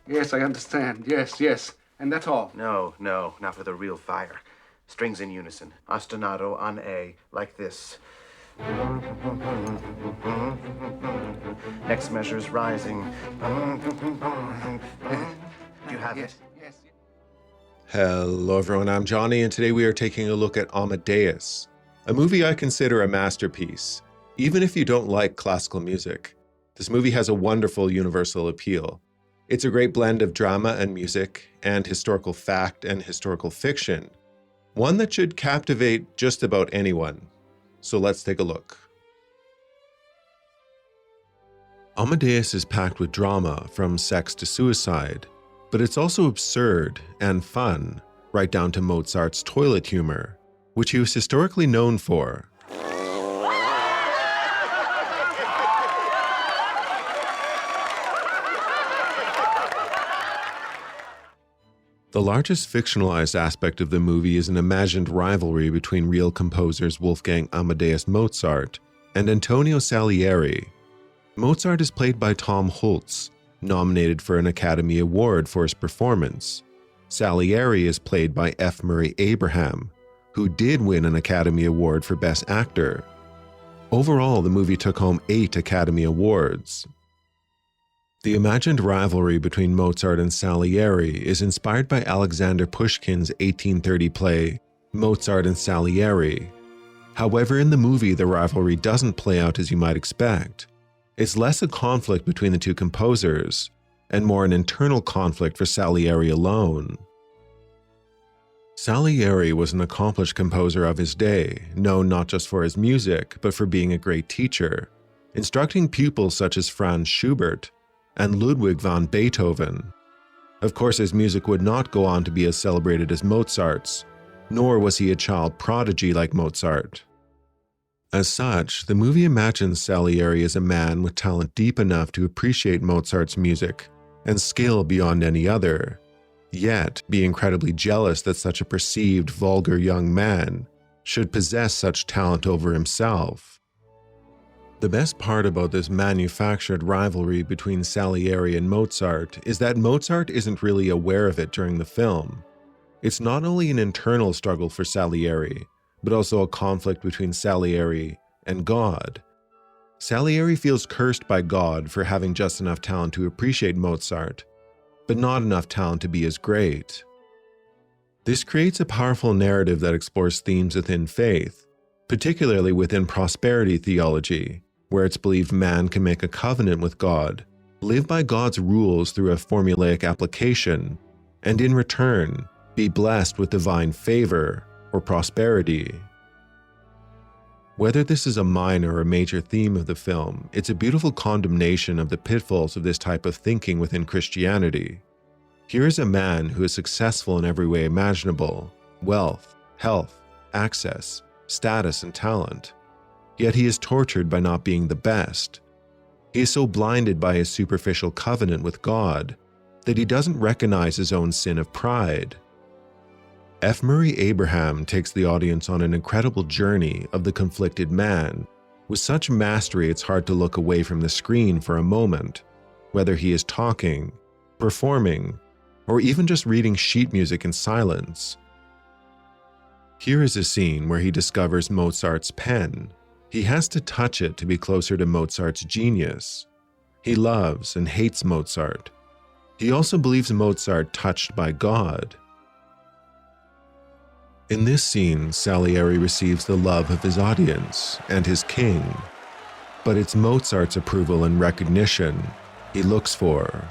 Yes, I understand. Yes. And that's all. No, not with a real fire. Strings in unison. Ostinato on A, like this. Next measure's rising. Do you have it? Yes. Hello everyone, I'm Johnny, and today we are taking a look at Amadeus, a movie I consider a masterpiece. Even if you don't like classical music, this movie has a wonderful universal appeal. It's a great blend of drama and music, and historical fact and historical fiction, one that should captivate just about anyone. So let's take a look. Amadeus is packed with drama, from sex to suicide, but it's also absurd and fun, right down to Mozart's toilet humor, which he was historically known for. The largest fictionalized aspect of the movie is an imagined rivalry between real composers Wolfgang Amadeus Mozart and Antonio Salieri. Mozart is played by Tom Hulce, nominated for an Academy Award for his performance. Salieri is played by F. Murray Abraham, who did win an Academy Award for Best Actor. Overall, the movie took home 8 Academy Awards. The imagined rivalry between Mozart and Salieri is inspired by Alexander Pushkin's 1830 play, Mozart and Salieri. However, in the movie, the rivalry doesn't play out as you might expect. It's less a conflict between the two composers, and more an internal conflict for Salieri alone. Salieri was an accomplished composer of his day, known not just for his music, but for being a great teacher, instructing pupils such as Franz Schubert and Ludwig van Beethoven. Of course, his music would not go on to be as celebrated as Mozart's, nor was he a child prodigy like Mozart. As such, the movie imagines Salieri as a man with talent deep enough to appreciate Mozart's music and skill beyond any other, yet be incredibly jealous that such a perceived vulgar young man should possess such talent over himself. The best part about this manufactured rivalry between Salieri and Mozart is that Mozart isn't really aware of it during the film. It's not only an internal struggle for Salieri, but also a conflict between Salieri and God. Salieri feels cursed by God for having just enough talent to appreciate Mozart, but not enough talent to be as great. This creates a powerful narrative that explores themes within faith, particularly within prosperity theology, where it's believed man can make a covenant with God, live by God's rules through a formulaic application, and in return, be blessed with divine favor or prosperity. Whether this is a minor or a major theme of the film, it's a beautiful condemnation of the pitfalls of this type of thinking within Christianity. Here is a man who is successful in every way imaginable: wealth, health, access, status, and talent. Yet he is tortured by not being the best. He is so blinded by his superficial covenant with God that he doesn't recognize his own sin of pride. F. Murray Abraham takes the audience on an incredible journey of the conflicted man. With such mastery, it's hard to look away from the screen for a moment, whether he is talking, performing, or even just reading sheet music in silence. Here is a scene where he discovers Mozart's pen. He has to touch it to be closer to Mozart's genius. He loves and hates Mozart. He also believes Mozart touched by God. In this scene, Salieri receives the love of his audience and his king, but it's Mozart's approval and recognition he looks for.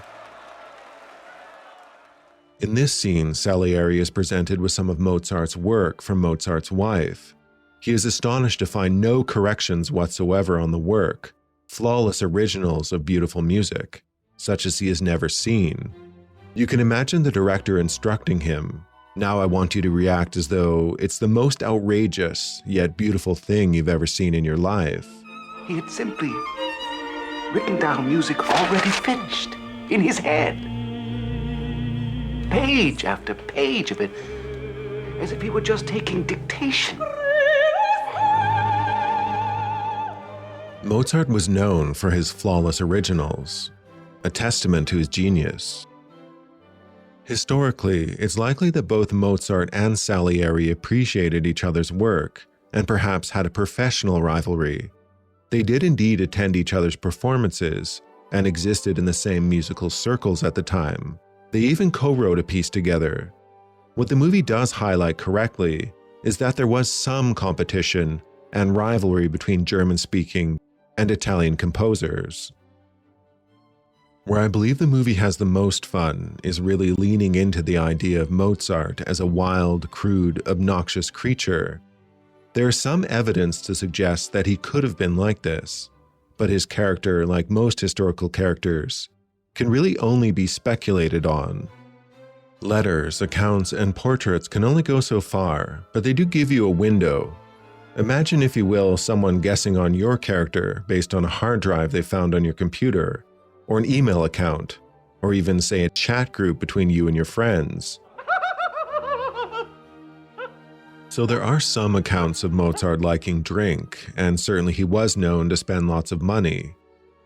In this scene, Salieri is presented with some of Mozart's work from Mozart's wife. He is astonished to find no corrections whatsoever on the work, flawless originals of beautiful music, such as he has never seen. You can imagine the director instructing him, "Now I want you to react as though it's the most outrageous yet beautiful thing you've ever seen in your life." He had simply written down music already finished in his head. Page after page of it, as if he were just taking dictation. Mozart was known for his flawless originals. a testament to his genius. Historically, it's likely that both Mozart and Salieri appreciated each other's work and perhaps had a professional rivalry. They did indeed attend each other's performances and existed in the same musical circles at the time. They even co-wrote a piece together. What the movie does highlight correctly is that there was some competition and rivalry between German-speaking and Italian composers. Where I believe the movie has the most fun is really leaning into the idea of Mozart as a wild, crude, obnoxious creature. There is some evidence to suggest that he could have been like this, but his character, like most historical characters, can really only be speculated on. Letters, accounts, and portraits can only go so far, but they do give you a window. Imagine, if you will, someone guessing on your character based on a hard drive they found on your computer, or an email account, or even, say, a chat group between you and your friends. So there are some accounts of Mozart liking drink, and certainly he was known to spend lots of money.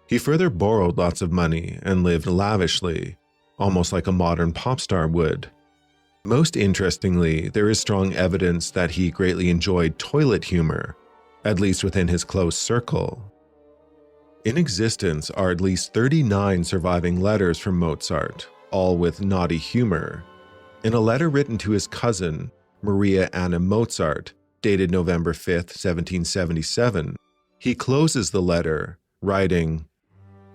He further borrowed lots of money and lived lavishly, almost like a modern pop star would. Most interestingly, there is strong evidence that he greatly enjoyed toilet humor, at least within his close circle. In existence are at least 39 surviving letters from Mozart, all with naughty humor. In a letter written to his cousin, Maria Anna Mozart, dated November 5, 1777, he closes the letter, writing,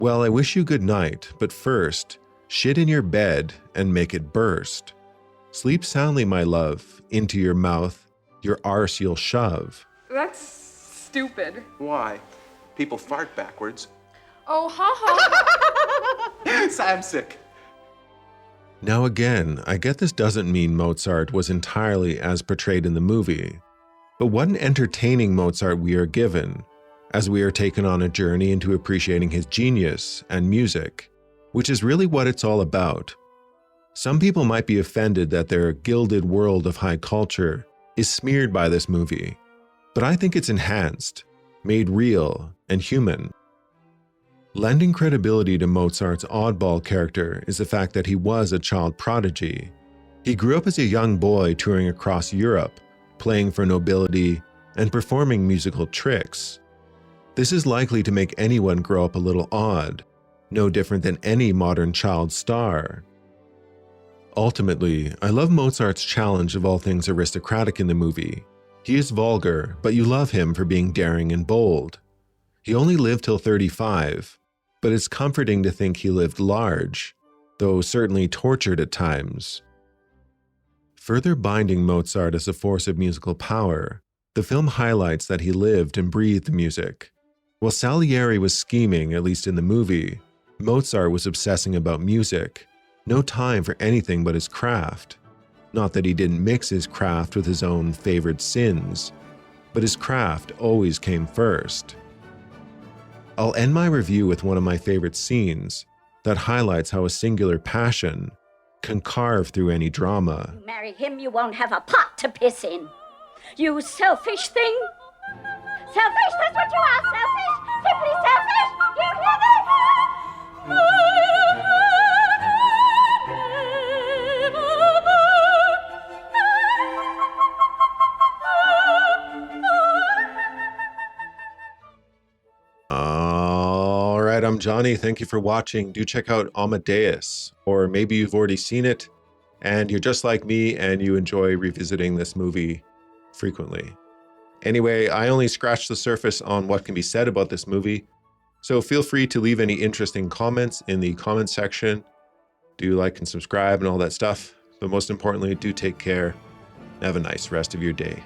"Well, I wish you good night, but first, shit in your bed and make it burst. Sleep soundly, my love, into your mouth, your arse you'll shove." That's stupid. Why? People fart backwards. Oh, ha. I'm sick. Now again, I get this doesn't mean Mozart was entirely as portrayed in the movie, but what an entertaining Mozart we are given, as we are taken on a journey into appreciating his genius and music, which is really what it's all about. Some people might be offended that their gilded world of high culture is smeared by this movie, but I think it's enhanced, made real and human. Lending credibility to Mozart's oddball character is the fact that he was a child prodigy. He grew up as a young boy touring across Europe, playing for nobility and performing musical tricks. This is likely to make anyone grow up a little odd, no different than any modern child star. Ultimately, I love Mozart's challenge of all things aristocratic in the movie. He is vulgar, but you love him for being daring and bold. He only lived till 35, but it's comforting to think he lived large, though certainly tortured at times. Further binding Mozart as a force of musical power, the film highlights that he lived and breathed music. While Salieri was scheming, at least in the movie, Mozart was obsessing about music, no time for anything but his craft. Not that he didn't mix his craft with his own favored sins, but his craft always came first. I'll end my review with one of my favorite scenes that highlights how a singular passion can carve through any drama. You marry him, you won't have a pot to piss in. You selfish thing. Selfish, that's what you are, selfish. Simply selfish. You hear me? All right, I'm Johnny. Thank you for watching. Do check out Amadeus, or maybe you've already seen it and you're just like me and you enjoy revisiting this movie frequently. Anyway, I only scratched the surface on what can be said about this movie, so feel free to leave any interesting comments in the comment section. Do like and subscribe and all that stuff, but most importantly, do take care and have a nice rest of your day.